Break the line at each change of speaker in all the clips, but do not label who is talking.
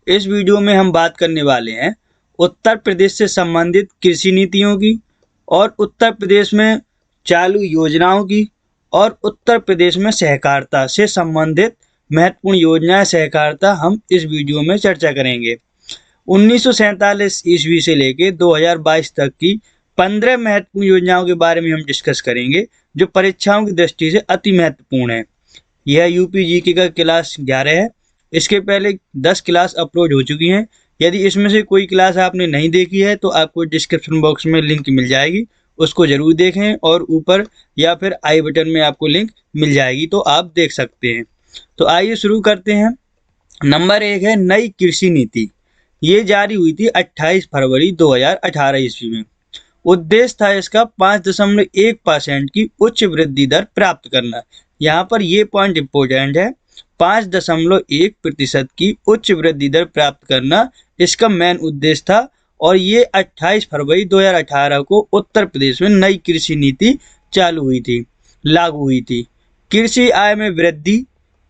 इस वीडियो में हम बात करने वाले हैं उत्तर प्रदेश से संबंधित कृषि नीतियों की और उत्तर प्रदेश में चालू योजनाओं की और उत्तर प्रदेश में सहकारिता से संबंधित महत्वपूर्ण योजनाएं सहकारिता हम इस वीडियो में चर्चा करेंगे। 1947 ईस्वी से लेकर 2022 तक की 15 महत्वपूर्ण योजनाओं के बारे में हम डिस्कस करेंगे जो परीक्षाओं की दृष्टि से अति महत्वपूर्ण है। यह यूपी जीके का क्लास 11 है। इसके पहले 10 क्लास अपलोड हो चुकी हैं। यदि इसमें से कोई क्लास आपने नहीं देखी है तो आपको डिस्क्रिप्शन बॉक्स में लिंक मिल जाएगी, उसको जरूर देखें और ऊपर या फिर आई बटन में आपको लिंक मिल जाएगी तो आप देख सकते हैं। तो आइए शुरू करते हैं। नंबर 1 है नई कृषि नीति। ये जारी हुई थी 28 फरवरी 2018 ईस्वी में। उद्देश्य था इसका 5.1% की उच्च वृद्धि दर प्राप्त करना। यहाँ पर ये पॉइंट इंपॉर्टेंट है, 5.1% की उच्च वृद्धि दर प्राप्त करना इसका मेन उद्देश्य था और ये 28 फरवरी 2018 को उत्तर प्रदेश में नई कृषि नीति चालू हुई थी, लागू हुई थी। कृषि आय में वृद्धि,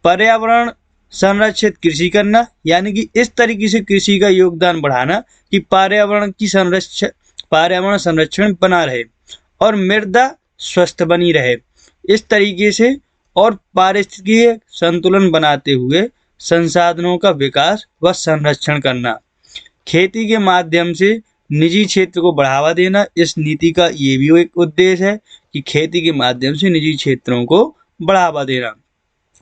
पर्यावरण संरक्षित कृषि करना, यानी कि इस तरीके से कृषि का योगदान बढ़ाना कि पर्यावरण संरक्षण बना रहे और मृदा स्वस्थ बनी रहे, इस तरीके से, और पारिस्थितिकीय संतुलन बनाते हुए संसाधनों का विकास व संरक्षण करना। खेती के माध्यम से निजी क्षेत्र को बढ़ावा देना, इस नीति का ये भी एक उद्देश्य है कि खेती के माध्यम से निजी क्षेत्रों को बढ़ावा देना।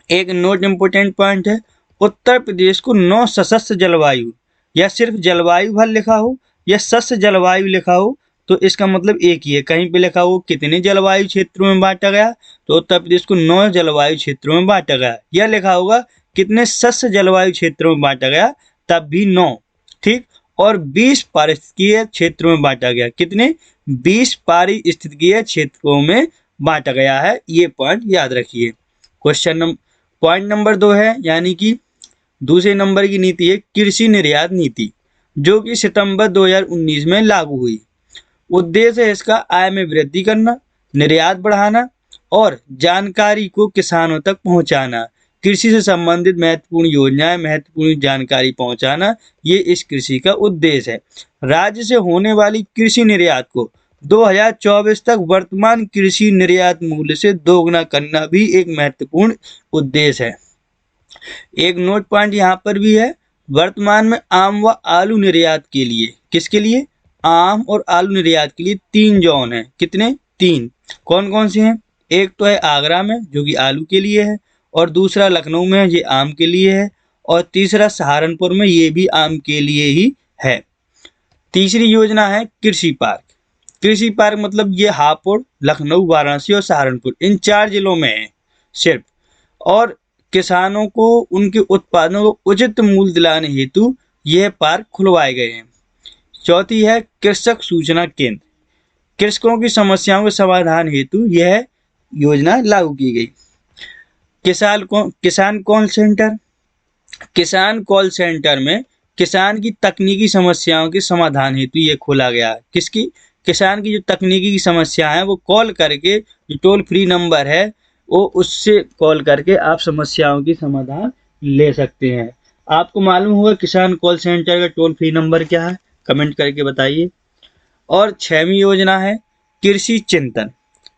एक नोट इम्पोर्टेंट पॉइंट है, उत्तर प्रदेश को 9 सशस्त्र जलवायु या सिर्फ जलवायु भर लिखा हो या शस्य जलवायु लिखा हो तो इसका मतलब एक ही है। कहीं पे लिखा हो कितने जलवायु क्षेत्रों में बांटा गया तो उत्तर प्रदेश को 9 जलवायु क्षेत्रों में बांटा गया, या लिखा होगा कितने शस्य जलवायु क्षेत्रों में बांटा गया तब भी 9, ठीक। और 20 पारिस्थितिकीय क्षेत्रों में बांटा गया, कितने, 20 पारिस्थितिकीय क्षेत्रों में बांटा गया है। ये पॉइंट याद रखिए। पॉइंट नंबर 2 है, यानी कि दूसरे नंबर की नीति है कृषि निर्यात नीति, जो कि सितंबर 2019 में लागू हुई। उद्देश्य है इसका आय में वृद्धि करना, निर्यात बढ़ाना और जानकारी को किसानों तक पहुंचाना। कृषि से संबंधित महत्वपूर्ण योजनाएं, महत्वपूर्ण जानकारी पहुंचाना, ये इस कृषि का उद्देश्य है। राज्य से होने वाली कृषि निर्यात को 2024 तक वर्तमान कृषि निर्यात मूल्य से दोगुना करना भी एक महत्वपूर्ण उद्देश्य है। एक नोट पॉइंट यहाँ पर भी है, वर्तमान में आम व आलू निर्यात के लिए, किसके लिए, आम और आलू निर्यात के लिए 3 जोन है। कितने, 3। कौन कौन से हैं, एक तो है आगरा में जो कि आलू के लिए है, और दूसरा लखनऊ में ये आम के लिए है, और तीसरा सहारनपुर में ये भी आम के लिए ही है। तीसरी योजना है कृषि पार्क। कृषि पार्क मतलब ये हापुड़, लखनऊ, वाराणसी और सहारनपुर, इन 4 जिलों में है सिर्फ, और किसानों को उनके उत्पादों को उचित मूल्य दिलाने हेतु यह पार्क खुलवाए गए हैं। चौथी है कृषक सूचना केंद्र। कृषकों की समस्याओं के समाधान हेतु यह योजना लागू की गई। किसान कॉल सेंटर। किसान कॉल सेंटर में किसान की तकनीकी समस्याओं के समाधान हेतु यह खोला गया है। किसकी, किसान की जो तकनीकी समस्या है वो कॉल करके, जो टोल फ्री नंबर है वो उससे कॉल करके आप समस्याओं की समाधान ले सकते हैं। आपको मालूम होगा किसान कॉल सेंटर का टोल फ्री नंबर क्या है, कमेंट करके बताइए। और 6वीं योजना है कृषि चिंतन।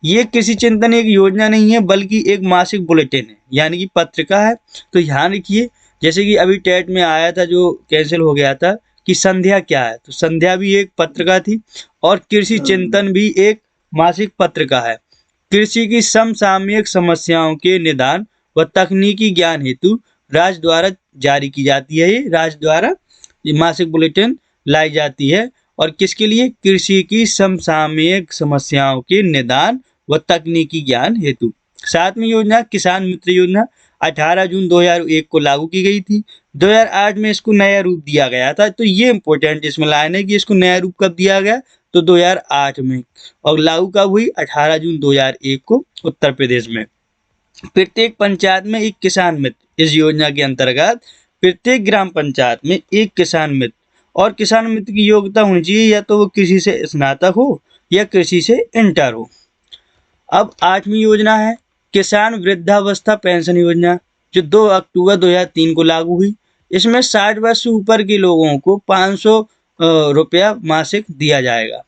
ये कृषि चिंतन एक योजना नहीं है बल्कि एक मासिक बुलेटिन है, यानी कि पत्रिका है। तो ध्यान रखिए, जैसे कि अभी टेट में आया था जो कैंसिल हो गया था कि संध्या क्या है, तो संध्या भी एक पत्रिका थी और कृषि चिंतन भी एक मासिक पत्रिका है। कृषि की समसामयिक समस्याओं के निदान व तकनीकी ज्ञान हेतु राज्य द्वारा जारी की जाती है। ये राज्य द्वारा मासिक बुलेटिन लाई जाती है, और किसके लिए, कृषि की समसामयिक समस्याओं के निदान व तकनीकी ज्ञान हेतु। 7वीं योजना किसान मित्र योजना 18 जून 2001 को लागू की गई थी। 2008 में इसको नया रूप दिया गया था। तो ये इंपॉर्टेंट इसमें लाइन है कि इसको नया रूप कब दिया गया, तो 2008 में, और लागू कब हुई, 18 जून 2001 को उत्तर प्रदेश में। प्रत्येक पंचायत में एक किसान मित्र। इस योजना के अंतर्गत प्रत्येक ग्राम पंचायत में एक किसान मित्र, और किसान मित्र की योग्यता होनी चाहिए या तो वो कृषि से स्नातक हो या कृषि से इंटर हो। अब 8वीं योजना है किसान वृद्धावस्था पेंशन योजना, जो 2 अक्टूबर 2003 को लागू हुई। इसमें 60 वर्ष से ऊपर के लोगों को 500 रुपया मासिक दिया जाएगा।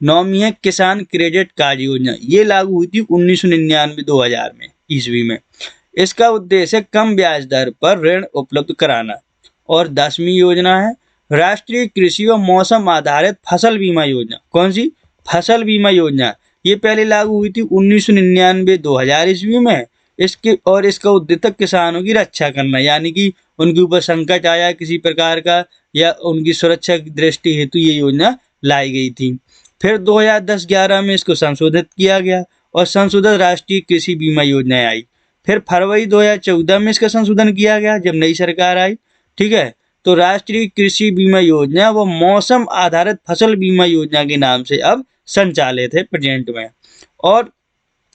9वीं है किसान क्रेडिट कार्ड योजना, ये लागू हुई थी 1999-2000 में ईस्वी में। इसका उद्देश्य कम ब्याज दर पर ऋण उपलब्ध कराना। और 10वीं योजना है राष्ट्रीय कृषि व मौसम आधारित फसल बीमा योजना। कौन सी? फसल बीमा योजना। ये पहले लागू हुई थी 1999-2000 ईस्वी में। इसका उद्देश्य किसानों की रक्षा करना, यानी कि उनके ऊपर संकट आया किसी प्रकार का या उनकी सुरक्षा की दृष्टि हेतु ये योजना लाई गई थी। फिर 2010-11 में इसको संशोधित किया गया और संशोधित राष्ट्रीय कृषि बीमा योजना आई। फिर फरवरी 2014 में इसका संशोधन किया गया जब नई सरकार आई। ठीक है, तो राष्ट्रीय कृषि बीमा योजना व मौसम आधारित फसल बीमा योजना के नाम से अब संचालित है प्रेजेंट में। और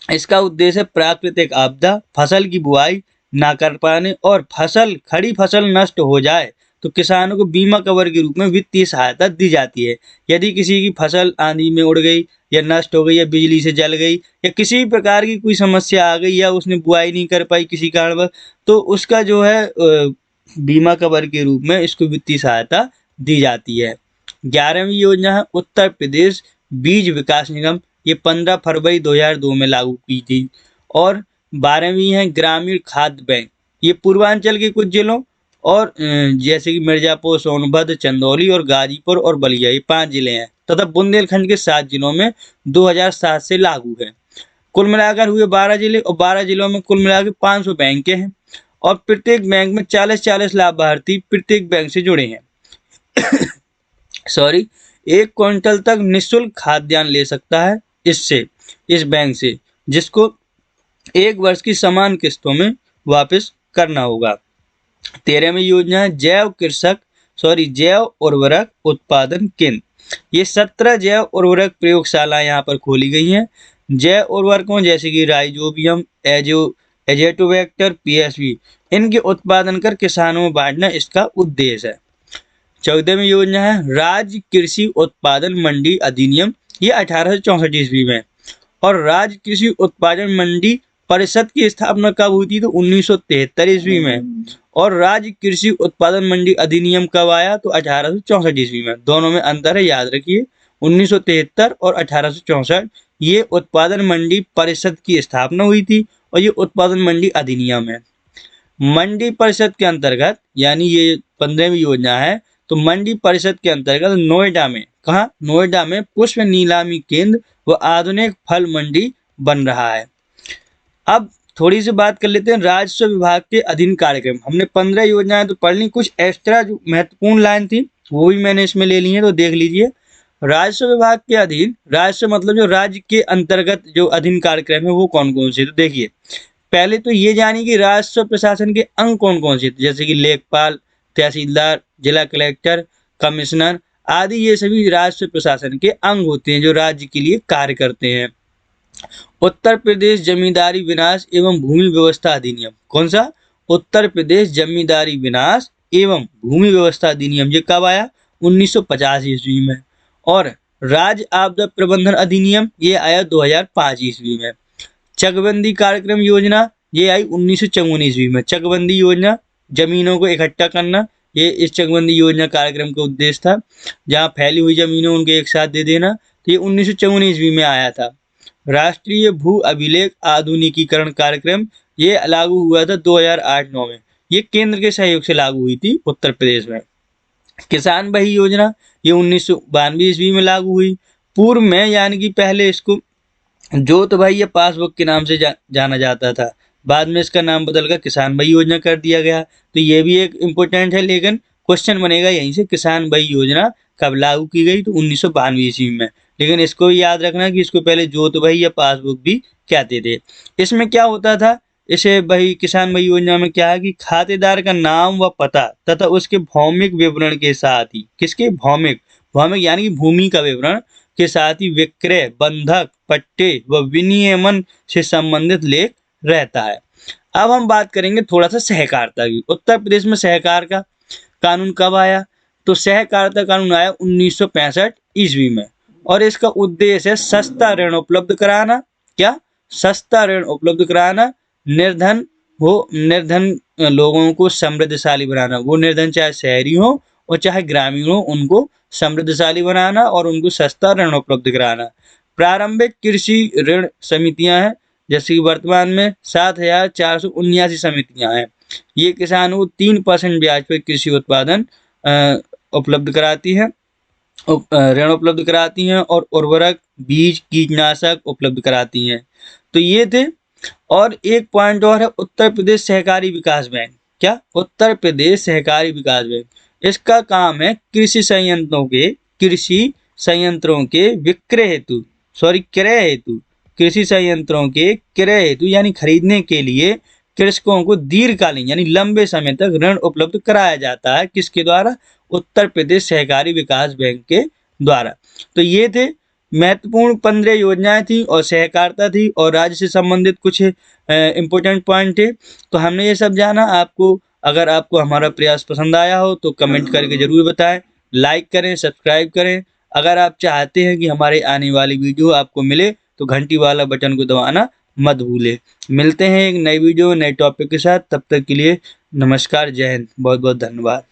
इसका उद्देश्य प्राकृतिक आपदा, फसल की बुआई ना कर पाने और खड़ी फसल नष्ट हो जाए तो किसानों को बीमा कवर के रूप में वित्तीय सहायता दी जाती है। यदि किसी की फसल आंधी में उड़ गई या नष्ट हो गई या बिजली से जल गई या किसी भी प्रकार की कोई समस्या आ गई या उसने बुआई नहीं कर पाई किसी कारणवश, तो उसका जो है बीमा कवर के रूप में इसको वित्तीय सहायता दी जाती है। 11वीं योजना है उत्तर प्रदेश बीज विकास निगम, ये 15 फरवरी 2002 में लागू की थी। और 12वीं है ग्रामीण खाद्य बैंक, ये पूर्वांचल के कुछ जिलों और जैसे कि मिर्जापुर, सोनभद्र, चंदौली और गाजीपुर और बलिया, ये 5 जिले हैं तथा बुंदेलखंड के 7 जिलों में 2007 से लागू है। कुल मिलाकर हुए 12 जिले और 12 जिलों में कुल मिलाकर 500 बैंकें हैं और प्रत्येक बैंक में 40-40 लाभार्थी प्रत्येक बैंक से जुड़े हैं। सॉरी, 1 क्विंटल तक निःशुल्क खाद्यान्न ले सकता है इस बैंक से, जिसको 1 वर्ष की समान किस्तों में वापस करना होगा। 13वीं योजना है जैव उर्वरक उत्पादन केंद्र, ये 17 जैव उर्वरक प्रयोगशाला यहाँ पर खोली गई हैं। जैव उर्वरकों जैसे कि राइजोबियम, एजेटोबैक्टर, पीएसवी, इनके उत्पादन कर किसानों में बांटना इसका उद्देश्य है। 14वीं योजना है राज्य कृषि उत्पादन मंडी अधिनियम, ये 1864 ईस्वी में। और राज्य कृषि उत्पादन मंडी परिषद की स्थापना कब हुई थी? तो 1973 ईस्वी में। और राज्य कृषि उत्पादन मंडी अधिनियम कब आया? तो 1864 ईस्वी में। दोनों में अंतर है, याद रखिए। 1973 और 1864 ये उत्पादन मंडी परिषद की स्थापना हुई थी और ये उत्पादन मंडी अधिनियम है। मंडी परिषद के अंतर्गत, यानी ये 15वीं योजना है, तो मंडी परिषद के अंतर्गत नोएडा में, कहाँ? नोएडा में पुष्प नीलामी केंद्र व आधुनिक फल मंडी बन रहा है। अब थोड़ी सी बात कर लेते हैं राजस्व विभाग के अधीन कार्यक्रम। हमने 15 योजनाएं तो पढ़ ली, कुछ एक्स्ट्रा जो महत्वपूर्ण लाइन थी वो भी मैंने इसमें ले ली है, तो देख लीजिए। राजस्व विभाग के अधीन, राजस्व मतलब जो राज्य के अंतर्गत जो अधीन कार्यक्रम है वो कौन कौन से, तो देखिए पहले तो ये जानिए कि राजस्व प्रशासन के अंग कौन कौन से, जैसे कि लेखपाल, तहसीलदार, जिला कलेक्टर, कमिश्नर आदि, ये सभी राजस्व प्रशासन के अंग होते हैं जो राज्य के लिए कार्य करते हैं। उत्तर प्रदेश जमींदारी विनाश एवं भूमि व्यवस्था अधिनियम, कौन सा? उत्तर प्रदेश जमींदारी विनाश एवं भूमि व्यवस्था अधिनियम, ये कब आया? 1950 ईस्वी में। और राज्य आपदा प्रबंधन अधिनियम, ये आया 2005 ईस्वी में। चकबंदी कार्यक्रम योजना, ये आई 1954 ईस्वी में। चकबंदी योजना, जमीनों को इकट्ठा करना, ये इस चकबंदी योजना कार्यक्रम का उद्देश्य था। जहाँ फैली हुई जमीनों उनको एक साथ दे देना, तो ये 1954 ईस्वी में आया था। राष्ट्रीय भू अभिलेख आधुनिकीकरण कार्यक्रम, ये लागू हुआ था 2008-9 में। ये केंद्र के सहयोग से लागू हुई थी उत्तर प्रदेश में। किसान बही योजना, ये 1992 ईस्वी में लागू हुई। पूर्व में, यानी कि पहले इसको जोत भाई या पासबुक के नाम से जाना जाता था, बाद में इसका नाम बदलकर किसान बही योजना कर दिया गया। तो ये भी एक इम्पोर्टेंट है, लेकिन क्वेश्चन बनेगा यहीं से, किसान बही योजना कब लागू की गई? तो 1992 ईस्वी में। लेकिन इसको याद रखना कि इसको पहले जोत बही या पासबुक भी कहते थे। इसमें क्या होता था, इसे बही किसान बही योजना में क्या है कि खातेदार का नाम व पता तथा उसके भौमिक विवरण के साथ ही, किसके? भौमिक यानी कि भूमि का विवरण के साथ ही विक्रय, बंधक, पट्टे व विनियमन से संबंधित लेख रहता है। अब हम बात करेंगे थोड़ा सा सहकारिता की। उत्तर प्रदेश में सहकार का कानून कब आया? तो सहकारिता कानून आया 1965 ईस्वी में और इसका उद्देश्य है सस्ता ऋण उपलब्ध कराना। क्या? सस्ता ऋण उपलब्ध कराना, निर्धन वो निर्धन लोगों को समृद्धशाली बनाना, वो निर्धन चाहे शहरी हो और चाहे ग्रामीण हो, उनको समृद्धशाली बनाना और उनको सस्ता ऋण उपलब्ध कराना। प्रारंभिक कृषि ऋण समितियां हैं, जैसे कि वर्तमान में 7,479 समितियां हैं। ये किसानों को 3% ब्याज पर कृषि उत्पादन उपलब्ध कराती है, ऋण उपलब्ध कराती हैं और उर्वरक, बीज, कीटनाशक उपलब्ध कराती हैं। तो ये थे। और एक पॉइंट और है, उत्तर प्रदेश सहकारी विकास बैंक। क्या? उत्तर प्रदेश सहकारी विकास बैंक। इसका काम है कृषि संयंत्रों के विक्रय हेतु, क्रय हेतु, कृषि संयंत्रों के क्रय हेतु यानी खरीदने के लिए कृषकों को दीर्घकालीन यानी लंबे समय तक ऋण उपलब्ध कराया जाता है। किसके द्वारा? उत्तर प्रदेश सहकारी विकास बैंक के द्वारा। तो ये थे महत्वपूर्ण 15 योजनाएं थी और सहकारिता थी और राज्य से संबंधित कुछ इम्पोर्टेंट पॉइंट थे। तो हमने ये सब जाना। अगर आपको हमारा प्रयास पसंद आया हो तो कमेंट करके जरूर बताएं, लाइक करें, सब्सक्राइब करें। अगर आप चाहते हैं कि हमारे आने वाली वीडियो आपको मिले तो घंटी वाला बटन को दबाना मत भूलें। मिलते हैं एक नई वीडियो नए टॉपिक के साथ, तब तक के लिए नमस्कार, जय हिंद, बहुत बहुत धन्यवाद।